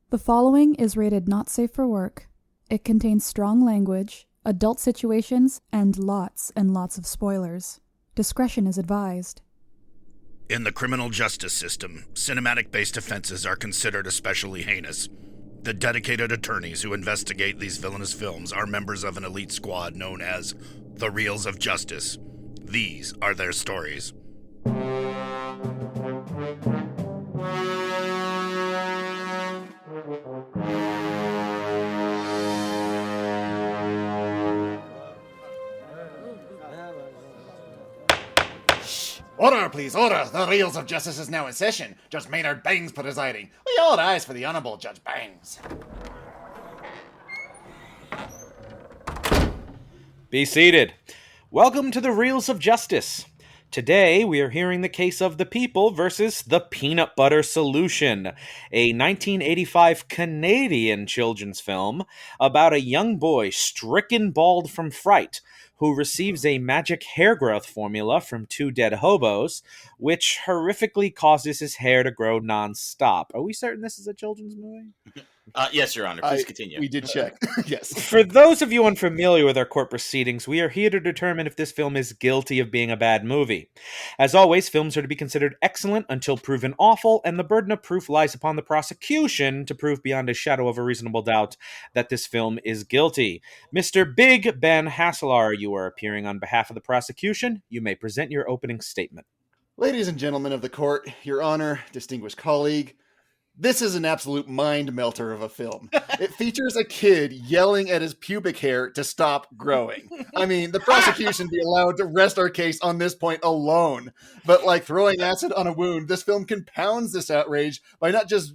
The following is rated not safe for work. It contains strong language, adult situations, and lots of spoilers. Discretion is advised. In the criminal justice system, cinematic-based offenses are considered especially heinous. The dedicated attorneys who investigate these villainous films are members of an elite squad known as the Reels of Justice. These are their stories. Order, please, order! The Reels of Justice is now in session. Judge Maynard Bangs presiding. We all rise for the Honorable Judge Bangs. Be seated. Welcome to the Reels of Justice. Today, we are hearing the case of The People versus The Peanut Butter Solution, a 1985 Canadian children's film about a young boy stricken bald from fright who receives a magic hair growth formula from two dead hobos, which horrifically causes his hair to grow non-stop. Are we certain this is a children's movie? Yes, Your Honor. Please continue. We did check. Yes. For those of you unfamiliar with our court proceedings, we are here to determine if this film is guilty of being a bad movie. As always, films are to be considered excellent until proven awful, and the burden of proof lies upon the prosecution to prove beyond a shadow of a reasonable doubt that this film is guilty. Mr. Big Ben Haslar, you are appearing on behalf of the prosecution. You may present your opening statement. Ladies and gentlemen of the court, Your Honor, distinguished colleague, this is an absolute mind melter of a film. It features a kid yelling at his pubic hair to stop growing. I mean, the prosecution be allowed to rest our case on this point alone. But like throwing acid on a wound, this film compounds this outrage by not just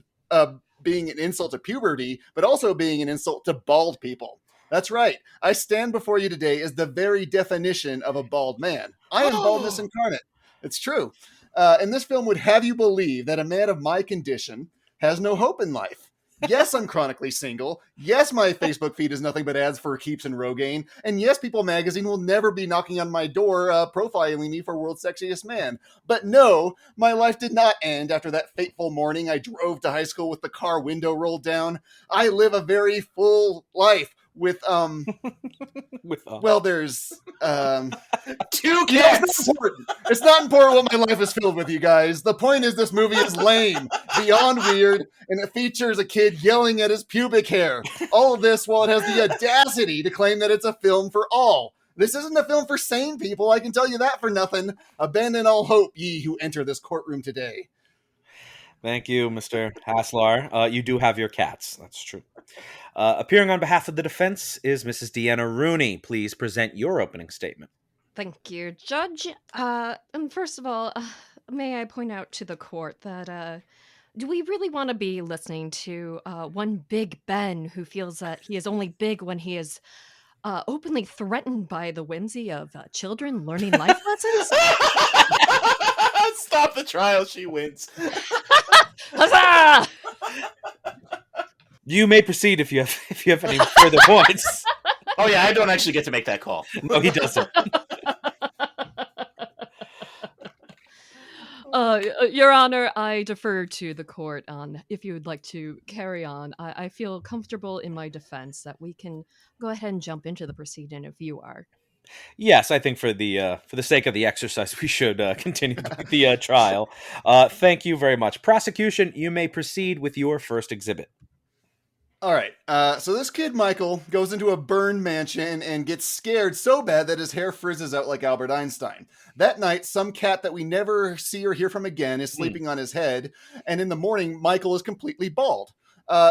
being an insult to puberty, but also being an insult to bald people. That's right. I stand before you today as the very definition of a bald man. I am baldness incarnate. It's true. And this film would have you believe that a man of my condition has no hope in life. Yes, I'm chronically single. Yes, my Facebook feed is nothing but ads for Keeps and Rogaine. And yes, People magazine will never be knocking on my door profiling me for World's Sexiest Man. But no, my life did not end after that fateful morning I drove to high school with the car window rolled down. I live a very full life with well, there's two cats. It's not important what my life is filled with, you guys. The point is this movie is lame, beyond weird, and it features a kid yelling at his pubic hair. All of this while it has the audacity to claim that it's a film for all. This isn't a film for sane people, I can tell you that for nothing. Abandon all hope, ye who enter this courtroom today. Thank you, Mr. Haslar. You do have your cats. That's true. Appearing on behalf of the defense is Mrs. Deanna Rooney. Please present your opening statement. Thank you, Judge. And first of all, may I point out to the court that do we really want to be listening to one Big Ben who feels that he is only big when he is openly threatened by the whimsy of children learning life lessons? Stop the trial, she wins. Huzzah! You may proceed if you have any further points. Oh yeah, I don't actually get to make that call. No, he doesn't. Your Honor, I defer to the court on if you would like to carry on. I feel comfortable in my defense that we can go ahead and jump into the proceeding if you are. Yes, I think for the sake of the exercise, we should continue the trial. Thank you very much. Prosecution, you may proceed with your first exhibit. All right, so this kid, Michael, goes into a burned mansion and gets scared so bad that his hair frizzes out like Albert Einstein. That night, some cat that we never see or hear from again is sleeping on his head, and in the morning, Michael is completely bald.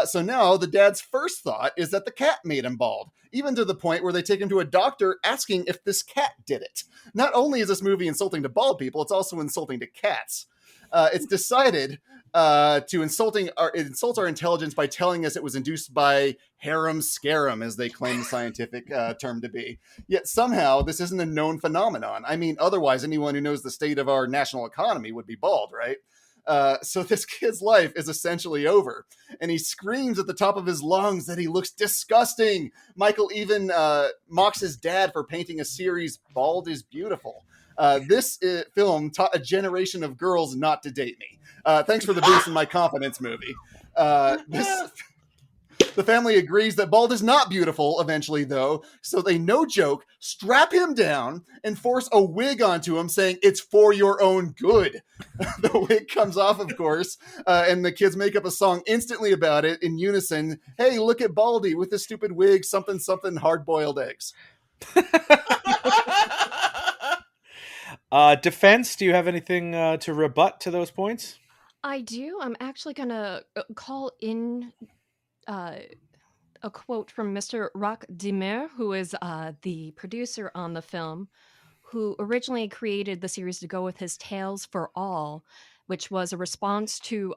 So now the dad's first thought is that the cat made him bald, even to the point where they take him to a doctor asking if this cat did it. Not only is this movie insulting to bald people, it's also insulting to cats. It's decided to insult our intelligence by telling us it was induced by harem scarum, as they claim the scientific term to be. Yet somehow this isn't a known phenomenon. I mean, otherwise anyone who knows the state of our national economy would be bald, right? So this kid's life is essentially over, and he screams at the top of his lungs that he looks disgusting. Michael even mocks his dad for painting a series, Bald is Beautiful. This film taught a generation of girls not to date me. Thanks for the boost in my confidence, movie. The family agrees that Bald is not beautiful eventually, though, so they, no joke, strap him down and force a wig onto him, saying, "It's for your own good." The wig comes off, of course, and the kids make up a song instantly about it in unison. "Hey, look at Baldy with his stupid wig, something, something, hard-boiled eggs." Defense, do you have anything to rebut to those points? I do. I'm actually going to call in a quote from Mr. Roch Demer, who is the producer on the film, who originally created the series to go with his Tales for All, which was a response to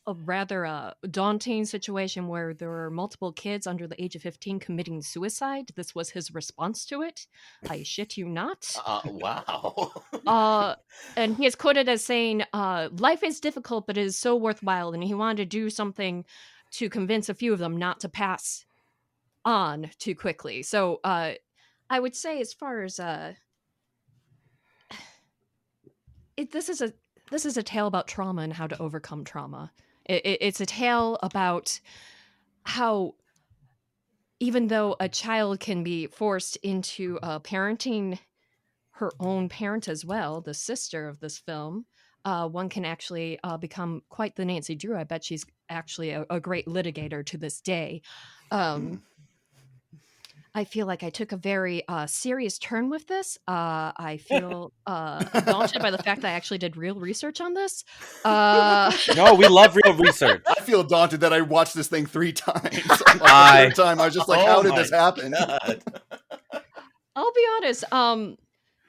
a rather daunting situation where there were multiple kids under the age of 15 committing suicide. This was his response to it. I shit you not. Wow. And he is quoted as saying, "Life is difficult, but it is so worthwhile." And he wanted to do something to convince a few of them not to pass on too quickly. So I would say, as far as this is a tale about trauma and how to overcome trauma. It's a tale about how, even though a child can be forced into parenting her own parent as well, the sister of this film, one can actually become quite the Nancy Drew. I bet she's actually a great litigator to this day. I feel like I took a very serious turn with this. I feel daunted by the fact that I actually did real research on this. No, we love real research. I feel daunted that I watched this thing 3 times. The third time, I was just like, how did this happen? I'll be honest.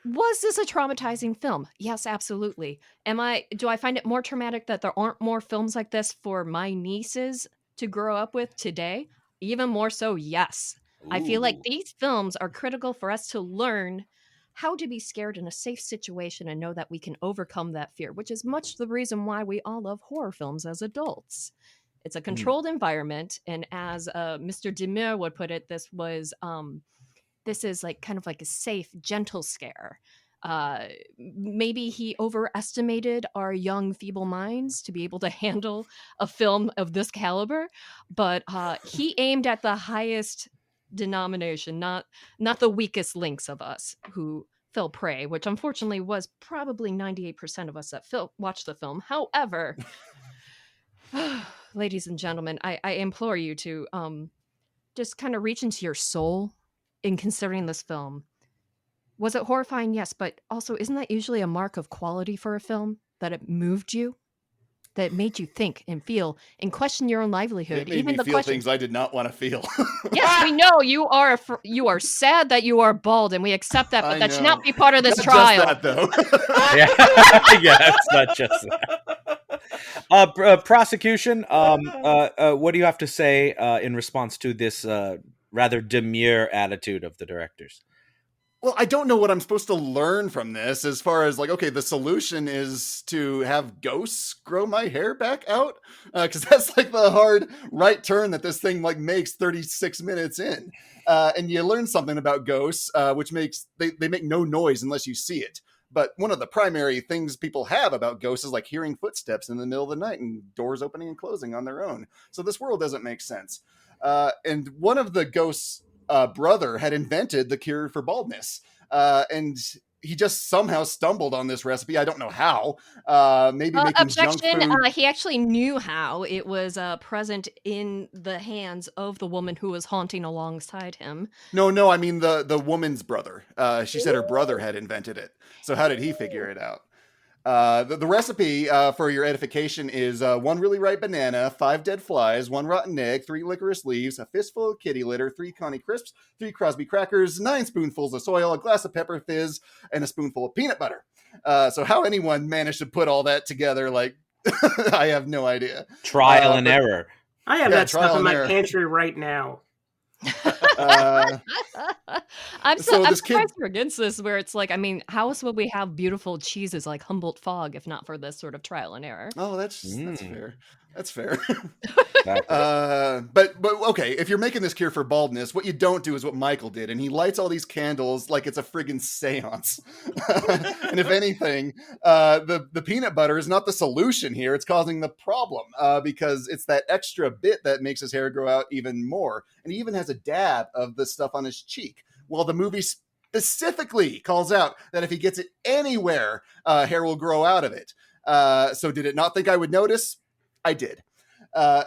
Was this a traumatizing film? Yes, absolutely. Do I find it more traumatic that there aren't more films like this for my nieces to grow up with today? Even more so, yes. I feel like these films are critical for us to learn how to be scared in a safe situation and know that we can overcome that fear, which is much the reason why we all love horror films as adults. It's a controlled environment, and as Mr. Demer would put it, this is like kind of like a safe, gentle scare. Maybe he overestimated our young, feeble minds to be able to handle a film of this caliber, but he aimed at the highest denomination, not the weakest links of us who fell prey, which unfortunately was probably 98% of us that watched the film. However, ladies and gentlemen, I implore you to just kind of reach into your soul in considering this film. Was it horrifying? Yes, but also, isn't that usually a mark of quality for a film? That it moved you? That it made you think and feel and question your own livelihood? It made me feel things I did not want to feel. Yes, we know you are sad that you are bald, and we accept that, but that should not be part of this trial. Just that, though. Yeah, it's not just that. Prosecution, what do you have to say in response to this rather demure attitude of the directors? Well, I don't know what I'm supposed to learn from this as far as like, okay, the solution is to have ghosts grow my hair back out. Cause that's like the hard right turn that this thing like makes 36 minutes in. And you learn something about ghosts, which makes, they make no noise unless you see it. But one of the primary things people have about ghosts is like hearing footsteps in the middle of the night and doors opening and closing on their own. So this world doesn't make sense. And one of the ghosts, brother had invented the cure for baldness, and he just somehow stumbled on this recipe. I don't know how. Maybe making objection. junk food. He actually knew how. It was present in the hands of the woman who was haunting alongside him. No. I mean the woman's brother. She said her brother had invented it. So how did he figure it out? The recipe for your edification is 1 really ripe banana, 5 dead flies, 1 rotten egg, 3 licorice leaves, a fistful of kitty litter, 3 Connie crisps, 3 Crosby crackers, 9 spoonfuls of soil, a glass of pepper fizz, and a spoonful of peanut butter. So how anyone managed to put all that together, like, I have no idea. Trial and error. I have that stuff in my pantry right now. I'm surprised you're against this, where it's like, I mean, how else would we have beautiful cheeses like Humboldt Fog if not for this sort of trial and error? Oh, that's fair. That's fair. Exactly. But okay, if you're making this cure for baldness, what you don't do is what Michael did, and he lights all these candles like it's a friggin' seance. And if anything, the peanut butter is not the solution here; it's causing the problem because it's that extra bit that makes his hair grow out even more, and he even has a dab of the stuff on his cheek. Well, the movie specifically calls out that if he gets it anywhere, hair will grow out of it. So did it not think I would notice? I did.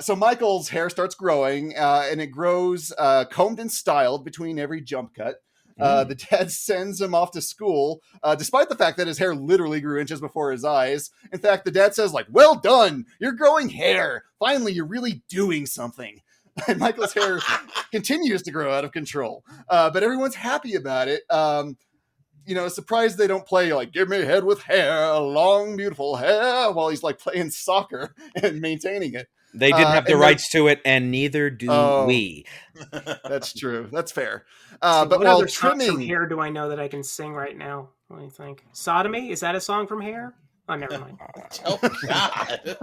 So Michael's hair starts growing, and it grows combed and styled between every jump cut. The dad sends him off to school, despite the fact that his hair literally grew inches before his eyes. In fact, the dad says, like, well done, you're growing hair. Finally, you're really doing something. And Michael's hair continues to grow out of control. But everyone's happy about it. Surprised they don't play like "Give Me a Head with Hair, a Long Beautiful Hair" while he's like playing soccer and maintaining it. They didn't have the rights to it, and neither do we. That's true. That's fair. So but what while other songs trimming from Hair do I know that I can sing right now? Let me think. Sodomy? Is that a song from Hair? Oh, never mind. Oh, God.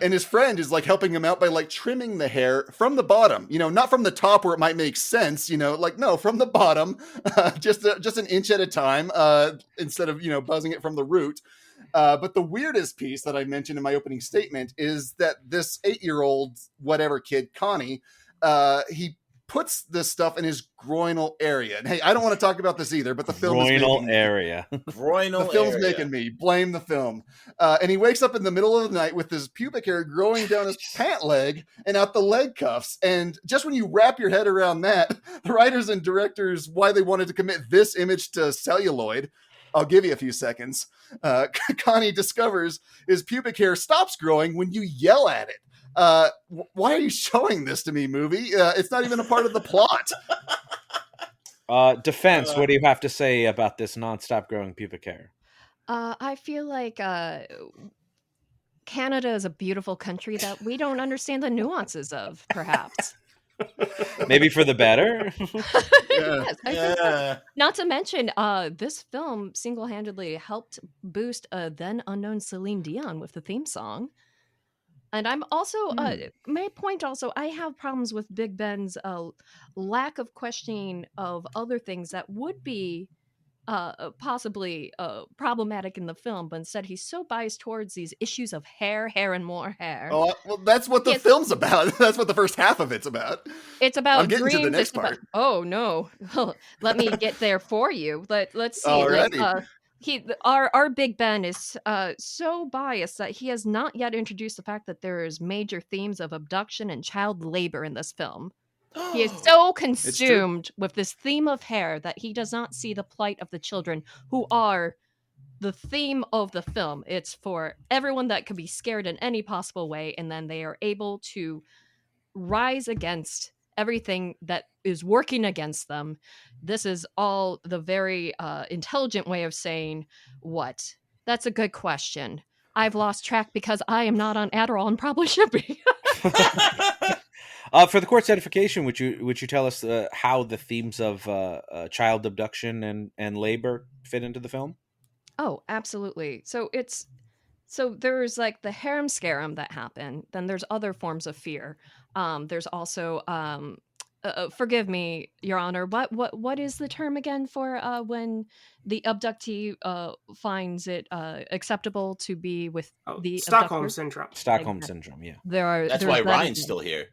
And his friend is like helping him out by like trimming the hair from the bottom, not from the top where it might make sense, no, from the bottom, just an inch at a time, instead of, buzzing it from the root. But the weirdest piece that I mentioned in my opening statement is that this 8-year-old whatever kid, Connie, he puts this stuff in his groinal area. And hey, I don't want to talk about this either, but the film is making area. The film's making me blame the film. And he wakes up in the middle of the night with his pubic hair growing down his pant leg and out the leg cuffs. And just when you wrap your head around that, the writers and directors, why they wanted to commit this image to celluloid, I'll give you a few seconds. Connie discovers his pubic hair stops growing when you yell at it. Why are you showing this to me, movie? It's not even a part of the plot. Defense, what do you have to say about this nonstop growing pubic hair? I feel like Canada is a beautiful country that we don't understand the nuances of, perhaps. Maybe for the better. Yes, I think so. Not to mention, this film single-handedly helped boost a then unknown Celine Dion with the theme song. And I'm also, my point also, I have problems with Big Ben's lack of questioning of other things that would be possibly problematic in the film, but instead he's so biased towards these issues of hair, and more hair. Oh, well, that's what the film's about. That's what the first half of it's about. It's about I'm getting dreams. to the next part. Oh no, let me get there for you. Let's see. Alrighty. Our Big Ben is so biased that he has not yet introduced the fact that there is major themes of abduction and child labor in this film. He is so consumed with this theme of hair that he does not see the plight of the children who are the theme of the film. It's for everyone that could be scared in any possible way, and then they are able to rise against everything that is working against them. This is all the very intelligent way of saying, what? That's a good question. I've lost track because I am not on Adderall and probably should be. For the court's edification, would you tell us how the themes of child abduction and labor fit into the film? Oh, absolutely. So there's like the harem scarum that happen. Then there's other forms of fear. There's also forgive me, Your Honor. What is the term again for when the abductee finds it acceptable to be with the Stockholm abductor? syndrome. Stockholm syndrome. Yeah. That's why Ryan's still here.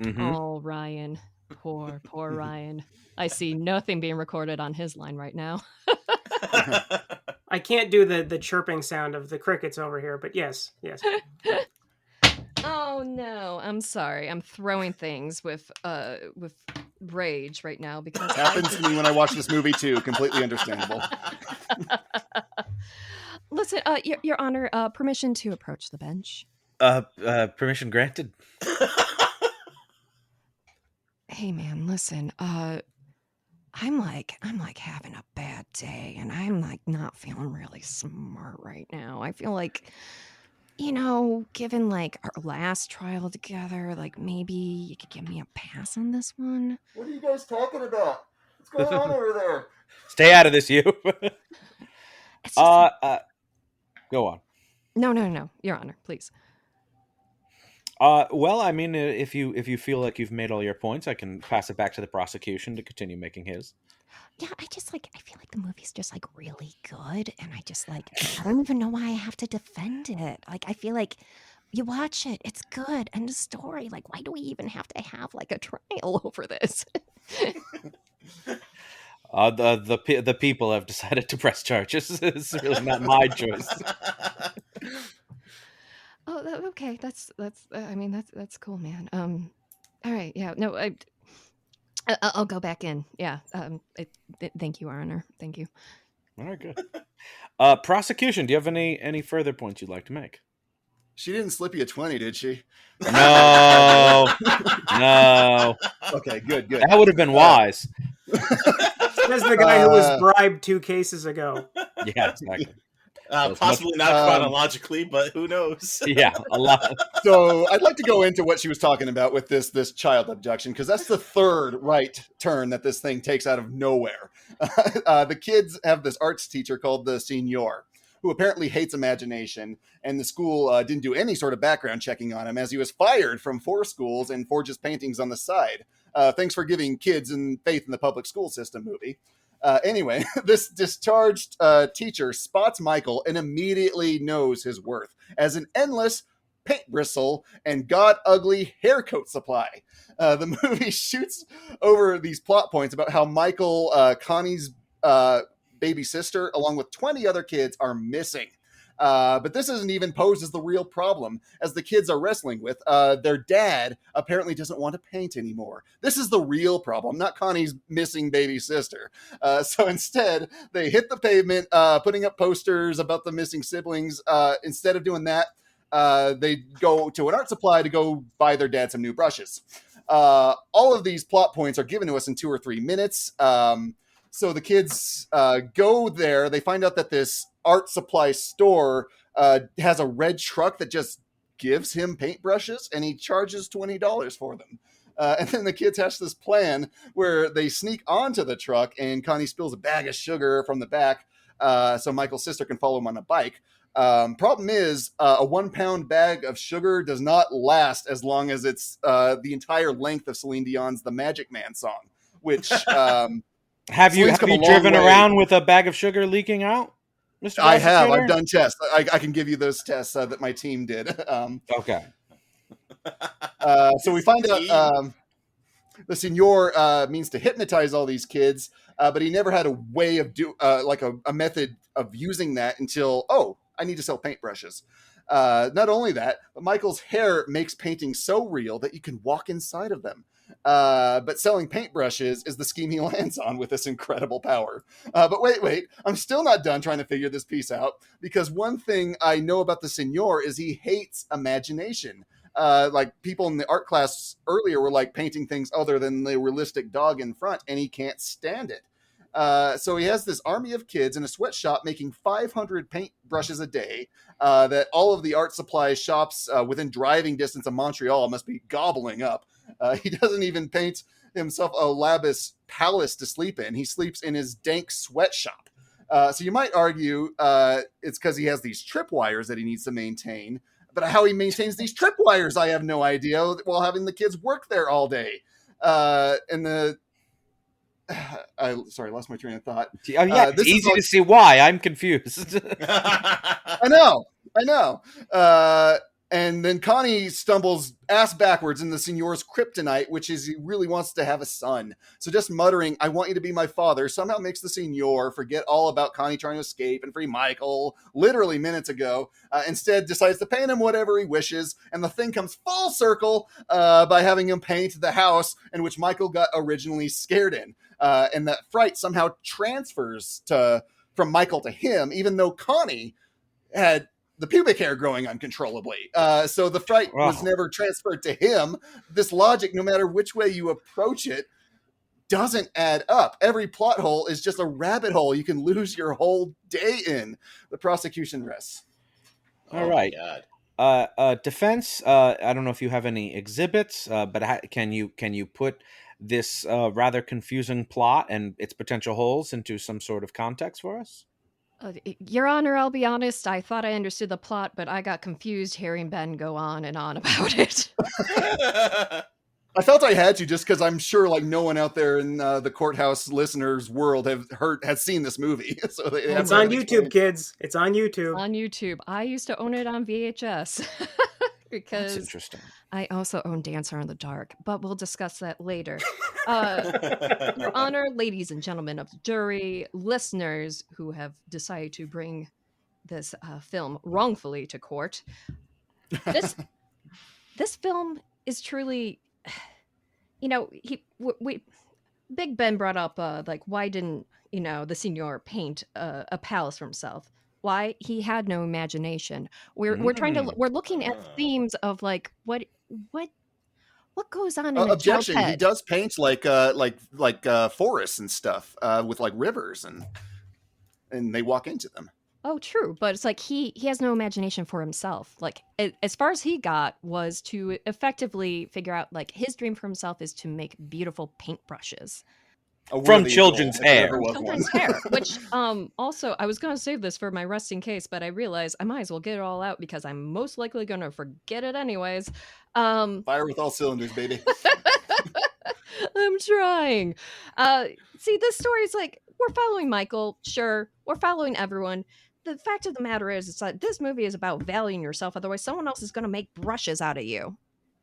Mm-hmm. Oh, Ryan. Poor Ryan. I see nothing being recorded on his line right now. I can't do the chirping sound of the crickets over here, but yes. Oh no, I'm sorry. I'm throwing things with rage right now because Happens to me when I watch this movie too. Completely understandable. Listen, Your Honor, permission to approach the bench. Permission granted. Hey man, listen, I'm like having a bad day and I'm like not feeling really smart right now. I feel like, given like our last trial together, like maybe you could give me a pass on this one. What are you guys talking about? What's going on over there? Stay out of this, you. It's just Go on. No, Your Honor, please. Well, I mean, if you feel like you've made all your points, I can pass it back to the prosecution to continue making his. Yeah, I feel like the movie's just like really good, and I don't even know why I have to defend it. Like, I feel like you watch it, it's good, and the story, like, why do we even have to have like a trial over this? The people have decided to press charges. It's really not my choice. Oh, okay. That's I mean, that's cool, man. All right. Yeah. No, I'll go back in. Yeah. Thank you, Your Honor. Thank you. All right, good. Prosecution, do you have any further points you'd like to make? She didn't slip you a 20, did she? No. No. Okay, good. That would have been wise. Says the guy who was bribed 2 cases ago. Yeah, exactly. Possibly not chronologically, but who knows? Yeah, a lot. So I'd like to go into what she was talking about with this child abduction, because that's the third right turn that this thing takes out of nowhere. The kids have this arts teacher called the Signor, who apparently hates imagination, and the school didn't do any sort of background checking on him, as he was fired from 4 schools and forges paintings on the side. Thanks for giving kids and faith in the public school system movie. Anyway, this discharged teacher spots Michael and immediately knows his worth as an endless paint bristle and god ugly haircoat supply. The movie shoots over these plot points about how Michael, Connie's baby sister, along with 20 other kids, are missing. But this isn't even posed as the real problem, as the kids are wrestling with. Their dad apparently doesn't want to paint anymore. This is the real problem, not Connie's missing baby sister. So instead, they hit the pavement, putting up posters about the missing siblings. Instead of doing that, they go to an art supply to go buy their dad some new brushes. All of these plot points are given to us in 2 or 3 minutes. So the kids go there. They find out that this art supply store has a red truck that just gives him paintbrushes, and he charges $20 for them. And then the kids hatch this plan where they sneak onto the truck, and Connie spills a bag of sugar from the back so Michael's sister can follow him on a bike. Problem is, a 1-pound bag of sugar does not last as long as it's the entire length of Celine Dion's The Magic Man song, which... Have you driven around with a bag of sugar leaking out, Mr. I have. Prosecutor? I've done tests. I can give you those tests that my team did. Okay. So we find out the Signor means to hypnotize all these kids, but he never had a way of a method of using that until, I need to sell paintbrushes. Not only that, but Michael's hair makes paintings so real that you can walk inside of them. But selling paintbrushes is the scheme he lands on with this incredible power. But wait, I'm still not done trying to figure this piece out, because one thing I know about the Signor is he hates imagination. Like people in the art class earlier were like painting things other than the realistic dog in front, and he can't stand it. So he has this army of kids in a sweatshop making 500 paintbrushes a day that all of the art supply shops within driving distance of Montreal must be gobbling up. He doesn't even paint himself a lavish palace to sleep in. He sleeps in his dank sweatshop. So you might argue it's because he has these tripwires that he needs to maintain. But how he maintains these tripwires, I have no idea, while having the kids work there all day. Sorry, I lost my train of thought. It's easy to see why. I'm confused. I know. And then Connie stumbles ass backwards in the Signor's kryptonite, which is he really wants to have a son. So just muttering, "I want you to be my father," somehow makes the Signor forget all about Connie trying to escape and free Michael literally minutes ago. Instead decides to paint him whatever he wishes. And the thing comes full circle by having him paint the house in which Michael got originally scared in. And that fright somehow transfers from Michael to him, even though Connie had the pubic hair growing uncontrollably. So the fright was never transferred to him. This logic, no matter which way you approach it, doesn't add up. Every plot hole is just a rabbit hole you can lose your whole day in. The prosecution rests. All right. Defense, I don't know if you have any exhibits, but can you put this rather confusing plot and its potential holes into some sort of context for us? Your Honor, I'll be honest, I thought I understood the plot, but I got confused hearing Ben go on and on about it. I felt I had to, just because I'm sure like no one out there in the courthouse listeners world has seen this movie. So it's on YouTube, kids. It's on YouTube. On YouTube. I used to own it on VHS. Because That's interesting. I also own Dancer in the Dark, but we'll discuss that later. Your Honor, ladies and gentlemen of the jury, listeners who have decided to bring this film wrongfully to court, this film is truly, Big Ben brought up like, why didn't the Signor paint a palace for himself? Why? He had no imagination. We're looking at themes of like what goes on in a objection. child's head. He does paint like forests and stuff with like rivers and they walk into them. Oh, true, but it's like he has no imagination for himself. Like as far as he got was to effectively figure out like his dream for himself is to make beautiful paintbrushes. From children's hair. Children's hair, which also I was going to save this for my resting case, but I realized I might as well get it all out because I'm most likely going to forget it anyways. Fire with all cylinders, baby. I'm trying. See, this story is like, we're following Michael, sure, we're following everyone. The fact of the matter is, it's like this movie is about valuing yourself, otherwise someone else is going to make brushes out of you.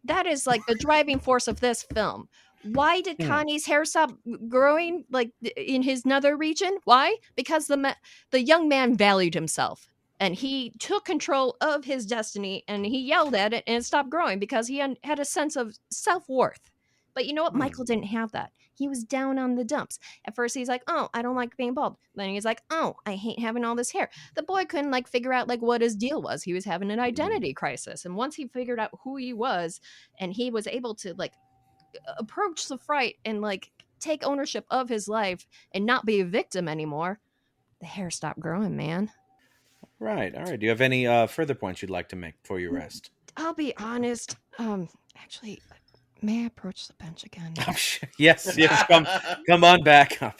That is like the driving force of this film. Why did Connie's hair stop growing like in his nether region? Why? Because the young man valued himself and he took control of his destiny and he yelled at it and it stopped growing because he had a sense of self-worth. But you know what? Michael didn't have that. He was down on the dumps. At first he's like, oh, I don't like being bald. Then he's like, oh, I hate having all this hair. The boy couldn't like figure out like what his deal was. He was having an identity crisis. And once he figured out who he was and he was able to like approach the fright and like take ownership of his life and not be a victim anymore, the hair stopped growing, man. Right. All right. Do you have any further points you'd like to make before you rest? I'll be honest. Actually, may I approach the bench again? Yes. Come on back up.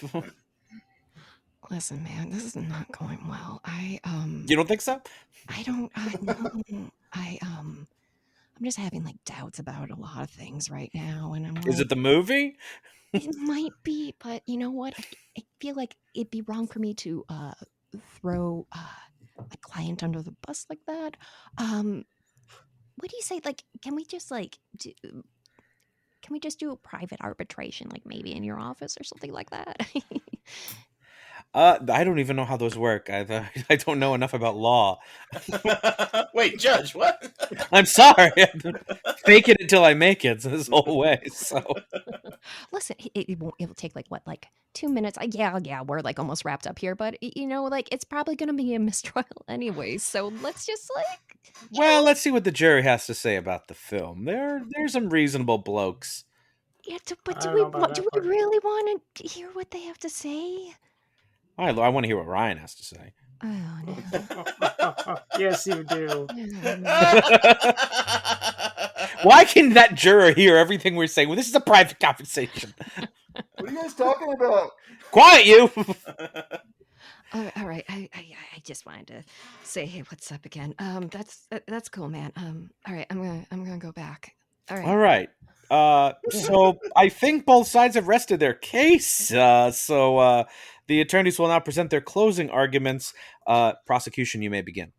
Listen, man, this is not going well. You don't think so? I don't. No. I'm just having like doubts about a lot of things right now, and Is it the movie? It might be, but you know what? I feel like it'd be wrong for me to throw a client under the bus like that. What do you say? Like, can we just do a private arbitration, like maybe in your office or something like that? I don't even know how those work. I don't know enough about law. Wait, Judge, what? I'm sorry. Fake it until I make it this whole way. So, listen, it'll take like 2 minutes. Yeah, we're like almost wrapped up here, but like it's probably gonna be a mistrial anyway. So let's just let's see what the jury has to say about the film. There's some reasonable blokes. Yeah, but do we really want to hear what they have to say? I want to hear what Ryan has to say. Oh, no. Yes, you do. Why can that juror hear everything we're saying? Well, this is a private conversation. What are you guys talking about? Quiet, you! All right. I just wanted to say, hey, what's up again? That's cool, man. All right, I'm gonna go back. All right. So I think both sides have rested their case. So the attorneys will now present their closing arguments. Prosecution, you may begin.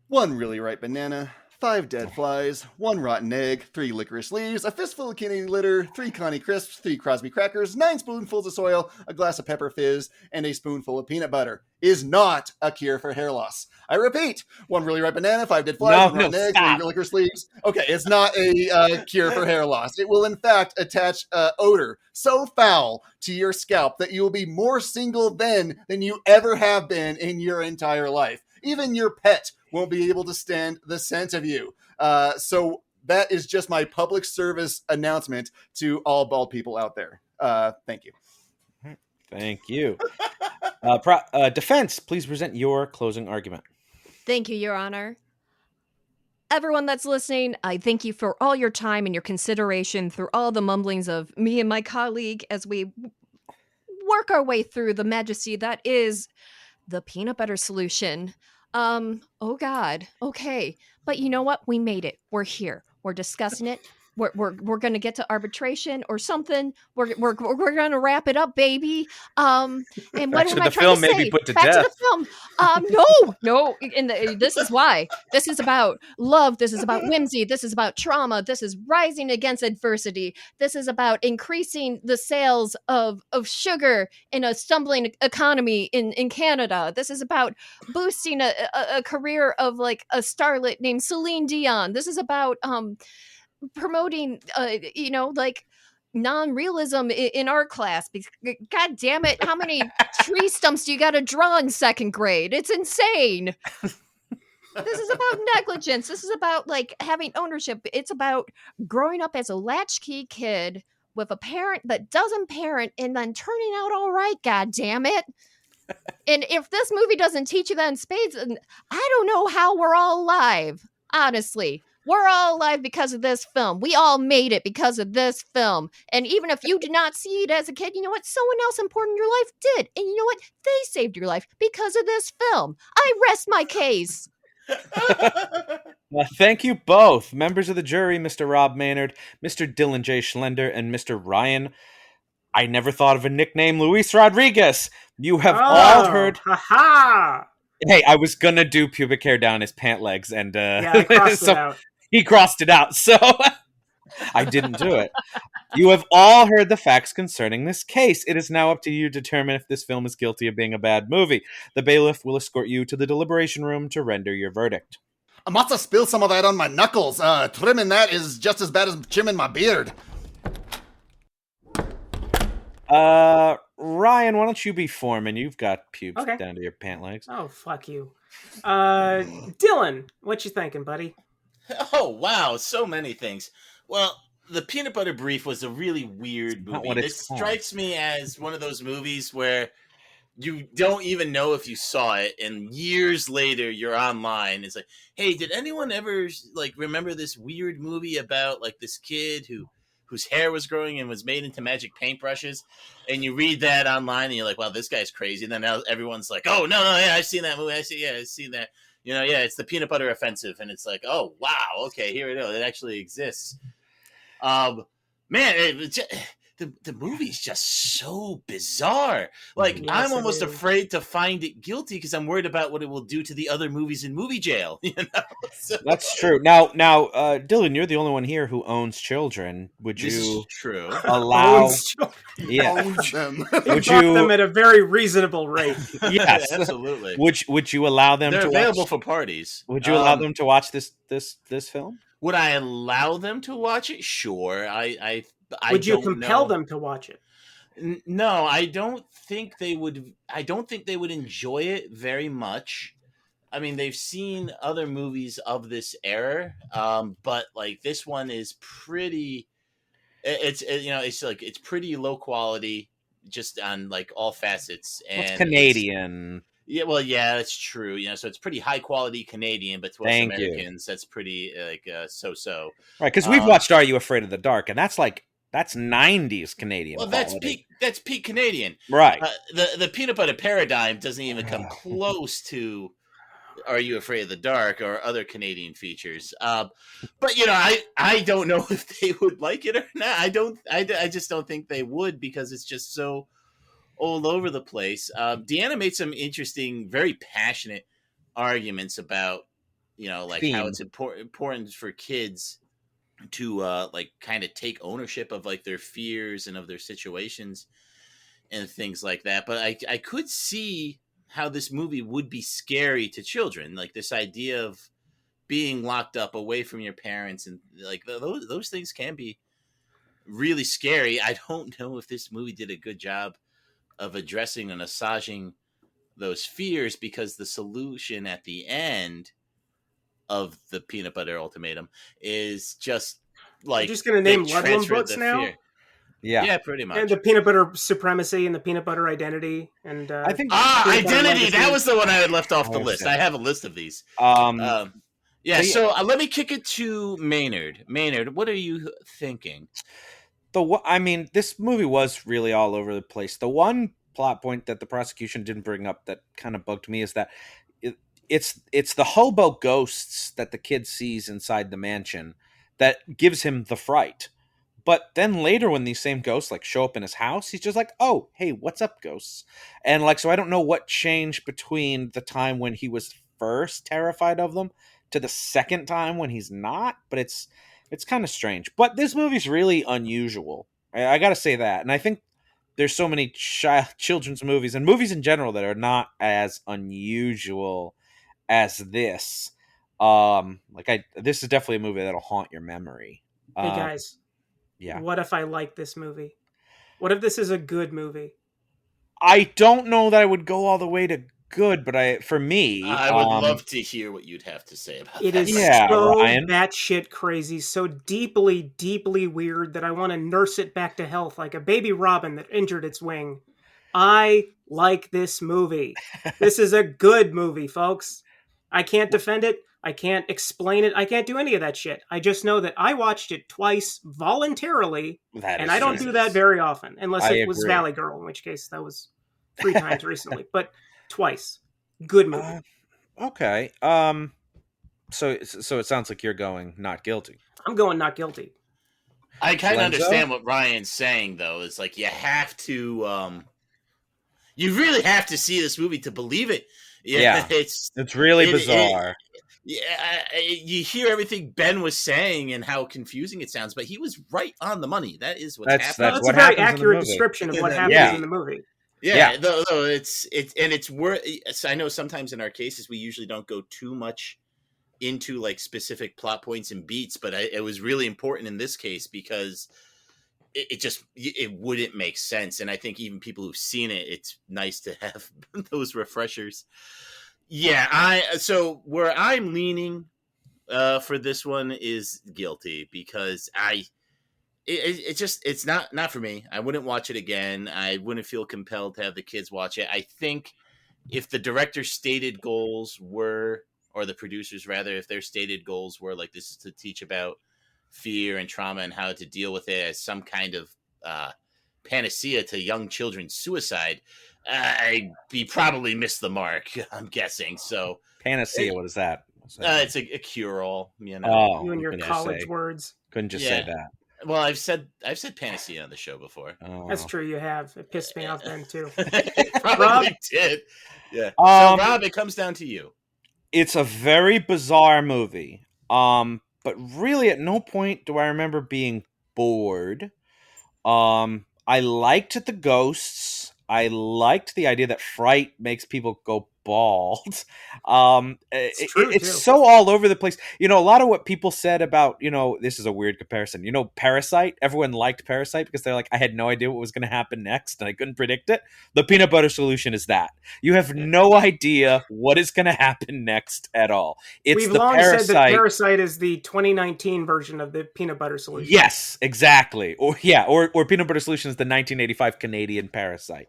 1 really ripe banana, 5 dead flies, 1 rotten egg, 3 licorice leaves, a fistful of Kennedy litter, 3 Connie crisps, 3 Crosby crackers, 9 spoonfuls of soil, a glass of pepper fizz, and a spoonful of peanut butter is not a cure for hair loss. I repeat, 1 really ripe banana, 5 dead flies, 1 rotten egg, 3 licorice leaves. Okay, it's not a cure for hair loss. It will in fact attach odor so foul to your scalp that you will be more single then than you ever have been in your entire life. Even your pet won't be able to stand the scent of you. So that is just my public service announcement to all bald people out there. Thank you. Thank you. Defense, please present your closing argument. Thank you, Your Honor. Everyone that's listening, I thank you for all your time and your consideration through all the mumblings of me and my colleague as we work our way through the majesty that is the peanut butter solution. Oh God. Okay. But you know what? We made it. We're here. We're discussing it. We're gonna get to arbitration or something. We're gonna wrap it up, baby. And what Back am to I the trying film to may say? be put to Back to death. the film. No. This is why. This is about love. This is about whimsy. This is about trauma. This is rising against adversity. This is about increasing the sales of sugar in a stumbling economy in Canada. This is about boosting a career of like a starlet named Celine Dion. This is about promoting like non-realism in art class. God damn it, how many tree stumps do you got to draw in second grade? It's insane. This is about negligence. This is about like having ownership. It's about growing up as a latchkey kid with a parent that doesn't parent and then turning out all right. God damn it. And if this movie doesn't teach you that in spades, I don't know how we're all alive. Honestly, we're all alive because of this film. We all made it because of this film. And even if you did not see it as a kid, you know what? Someone else important in your life did. And you know what? They saved your life because of this film. I rest my case. Thank you both, members of the jury, Mr. Rob Maynard, Mr. Dylan J. Schlender, and Mr. Ryan. I never thought of a nickname, Luis Rodriguez. You have all heard. Ha! Hey, I was gonna do pubic hair down his pant legs, and Yeah, I crossed it out. He crossed it out, so I didn't do it. You have all heard the facts concerning this case. It is now up to you to determine if this film is guilty of being a bad movie. The bailiff will escort you to the deliberation room to render your verdict. I must have spilled some of that on my knuckles. Trimming that is just as bad as trimming my beard. Ryan, why don't you be foreman? You've got pubes Okay. down to your pant legs. Oh, fuck you. Dylan, what you thinking, buddy? Oh, wow, so many things. Well, the Peanut Butter Brief was a really weird Not movie. what This it's called. strikes me as one of those movies where you don't even know if you saw it, and years later you're online. It's like, hey, did anyone ever like remember this weird movie about like this kid whose hair was growing and was made into magic paintbrushes? And you read that online and you're like, wow, this guy's crazy. And then now everyone's like, oh, no, yeah, I've seen that movie. I've seen that. You know, yeah, it's the Peanut Butter Offensive. And it's like, oh, wow, okay, here it is. It actually exists. Man, the movie's just so bizarre. Like, Yes, I'm it almost is. afraid to find it guilty because I'm worried about what it will do to the other movies in movie jail. You know, so, That's true. Now, Dylan, you're the only one here who owns children. Would this is you true. allow? Owns children. Yeah. Owns them. Would Bought you? them at a very reasonable rate. Yes. Absolutely. Would you allow them They're to available watch? for parties. Would you allow them to watch this film? Would I allow them to watch it? Sure. I Would you don't compel know. them to watch it? No, I don't think they would. I don't think they would enjoy it very much. I mean, they've seen other movies of this era, but like this one is pretty. It's pretty low quality, just on like all facets. And It's Canadian. Yeah, well, yeah, that's true. You know, so it's pretty high quality Canadian, but to us Thank you. Americans, that's pretty so-so. Right, because we've watched Are You Afraid of the Dark, and that's 90s Canadian. Well, quality. that's peak Canadian. Right. The peanut butter paradigm doesn't even come close to Are You Afraid of the Dark or other Canadian features. But you know, I don't know if they would like it or not. I just don't think they would because it's just so all over the place. Deanna made some interesting, very passionate arguments about, you know, like how it's important for kids to like kind of take ownership of like their fears and of their situations and things like that. But I could see how this movie would be scary to children, like this idea of being locked up away from your parents, and like those things can be really scary. I don't know if this movie did a good job of addressing and massaging those fears, because the solution at the end of the Peanut Butter Ultimatum is just like You're just gonna name they Ludlum transferred books the now? fear. Yeah. Yeah, pretty much. And the peanut butter supremacy and the peanut butter identity. And I think Peanut Butter Identity. Legacy. That was the one I had left off the Oh, list. okay. I have a list of these. but yeah. So let me kick it to Maynard. Maynard, what are you thinking? I mean, this movie was really all over the place. The one plot point that the prosecution didn't bring up that kind of bugged me is that it's the hobo ghosts that the kid sees inside the mansion that gives him the fright. But then later when these same ghosts like show up in his house, he's just like, oh, hey, what's up, ghosts? And like, so I don't know what changed between the time when he was first terrified of them to the second time when he's not, but it's kind of strange. But this movie's really unusual. I got to say that. And I think there's so many children's movies and movies in general that are not as unusual as this. This is definitely a movie that'll haunt your memory. Hey guys. Yeah. What if I like this movie? What if this is a good movie? I don't know that I would go all the way to good, but for me, I would love to hear what you'd have to say about it. It is so batshit crazy, so deeply, deeply weird that I want to nurse it back to health like a baby robin that injured its wing. I like this movie. This is a good movie, folks. I can't defend it. I can't explain it. I can't do any of that shit. I just know that I watched it twice voluntarily, and I don't do that very often, unless it was Valley Girl, in which case that was 3 times recently. But twice. Good movie. Okay. So it sounds like you're going not guilty. I'm going not guilty. I kind of understand what Ryan's saying, though. It's like you have to... you really have to see this movie to believe it. Yeah. It's really bizarre. You hear everything Ben was saying and how confusing it sounds, but he was right on the money. That is what's happening. That's a very accurate description of what happens in the movie. Yeah. Though it's worth. I know sometimes in our cases we usually don't go too much into like specific plot points and beats, but it was really important in this case because it wouldn't make sense. And I think even people who've seen it, it's nice to have those refreshers. Yeah, so where I'm leaning for this one is guilty because it's not for me. I wouldn't watch it again. I wouldn't feel compelled to have the kids watch it. I think if the director's stated goals were, or the producers rather, if their stated goals were like this is to teach about fear and trauma and how to deal with it as some kind of panacea to young children's suicide, he probably missed the mark, I'm guessing. So panacea, what is that? It's a cure-all, you know. You and your college words. Couldn't just say that. Well, I've said panacea on the show before. Oh. That's true, you have. It pissed me off then too. Probably did. Yeah. So Rob, it comes down to you. It's a very bizarre movie. But really at no point do I remember being bored. I liked the ghosts. I liked the idea that fright makes people go bald. It's so all over the place. You know, a lot of what people said about, you know, this is a weird comparison. You know, Parasite, everyone liked Parasite because they're like, I had no idea what was going to happen next and I couldn't predict it. The Peanut Butter Solution is that. You have no idea what is going to happen next at all. We've long said that Parasite is the 2019 version of the Peanut Butter Solution. Yes, exactly. Or Peanut Butter Solution is the 1985 Canadian Parasite.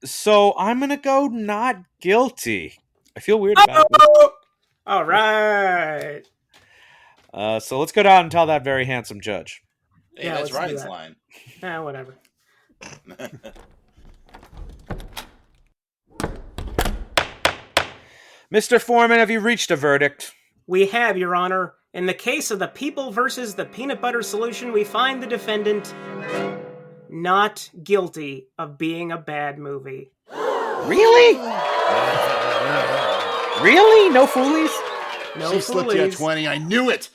So I'm going to go not guilty. I feel weird about it. All right. So let's go down and tell that very handsome judge. Hey, that's Ryan's line. Whatever. Mr. Foreman, have you reached a verdict? We have, Your Honor. In the case of the People versus the Peanut Butter Solution, we find the defendant not guilty of being a bad movie. Really? Really? No foolies? No she foolies. slipped you a 20. I knew it.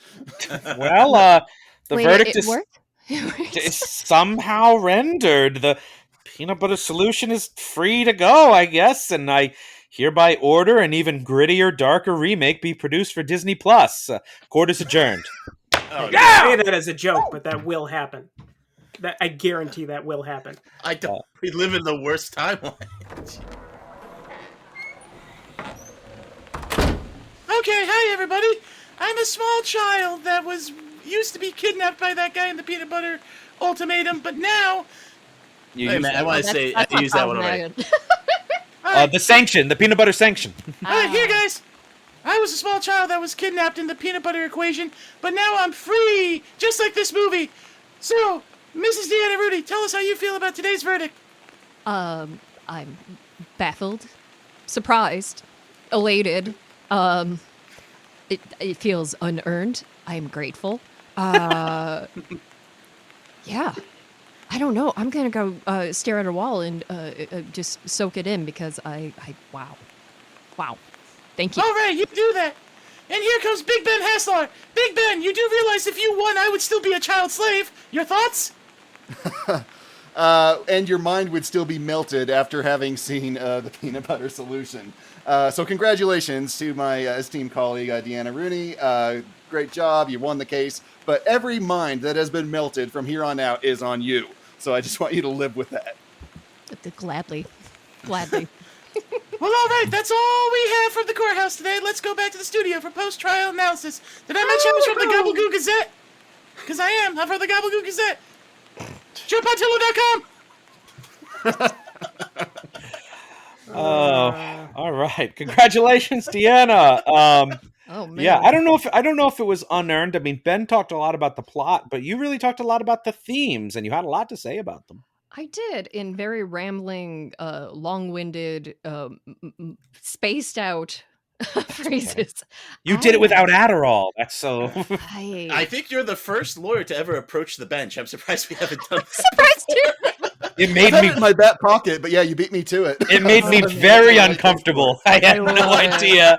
Well, the verdict is somehow rendered. The Peanut Butter Solution is free to go, I guess, and I hereby order an even grittier, darker remake be produced for Disney+. Court is adjourned. I say that as a joke, but that will happen. That I guarantee that will happen. I don't. We live in the worst timeline. Okay, hi everybody. I'm a small child that used to be kidnapped by that guy in the Peanut Butter Ultimatum, but now. Wait a minute, I want to say I use that one already. The sanction, the Peanut Butter sanction. Alright, here guys. I was a small child that was kidnapped in the Peanut Butter Equation, but now I'm free, just like this movie. So, Mrs. Deanna Rooney, tell us how you feel about today's verdict. I'm baffled, surprised, elated. It feels unearned. I am grateful. Yeah. I don't know. I'm gonna go stare at a wall and just soak it in because wow. Thank you. All right, you do that. And here comes Big Ben Haslar. Big Ben, you do realize if you won, I would still be a child slave. Your thoughts? And your mind would still be melted after having seen the peanut butter solution. So congratulations to my esteemed colleague, Deanna Rooney. Great job. You won the case. But every mind that has been melted from here on out is on you. So I just want you to live with that. Gladly. Well, all right, that's all we have from the courthouse today. Let's go back to the studio for post-trial analysis. Did I mention I was from the Gabagool Gazette? Because I am. I'm from the Gabagool Gazette. JoePontillo.com. All right. Congratulations, Deanna. Oh man. Yeah, I don't know if it was unearned. I mean, Ben talked a lot about the plot, but you really talked a lot about the themes, and you had a lot to say about them. I did in very rambling, long-winded, spaced out phrases. You did it without Adderall. That's so. I think you're the first lawyer to ever approach the bench. I'm surprised we haven't done that. Surprised too. It made me in my back pocket, but yeah, you beat me to it. It made me very uncomfortable. I had no idea.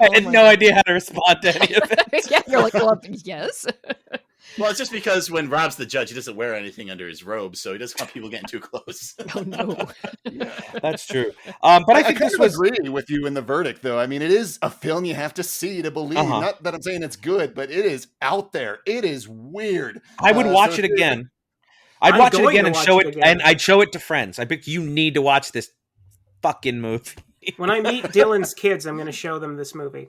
I had no idea how to respond to any of it. Yeah, you're like, well, yes. Well, it's just because when Rob's the judge, he doesn't wear anything under his robe, so he doesn't want people getting too close. Oh no. That's true. But I think kind this of was agree with you in the verdict, though. I mean, it is a film you have to see to believe. Not that I'm saying it's good, but it is out there. It is weird. I would watch it again. I'd watch it again and show it, and I'd show it to friends. I think you need to watch this fucking movie. When I meet Dylan's kids, I'm going to show them this movie.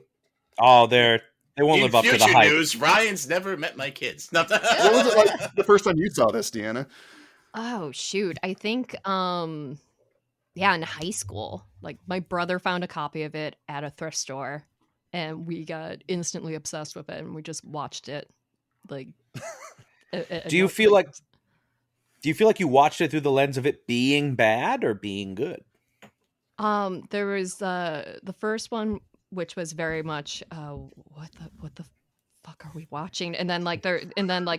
Oh, they won't live up to the hype. News, Ryan's never met my kids. What was it like the first time you saw this, Deanna? Oh shoot, I think in high school, like my brother found a copy of it at a thrift store, and we got instantly obsessed with it, and we just watched it. Like, do you feel like you watched it through the lens of it being bad or being good? There was the first one, which was very much what the fuck are we watching? And then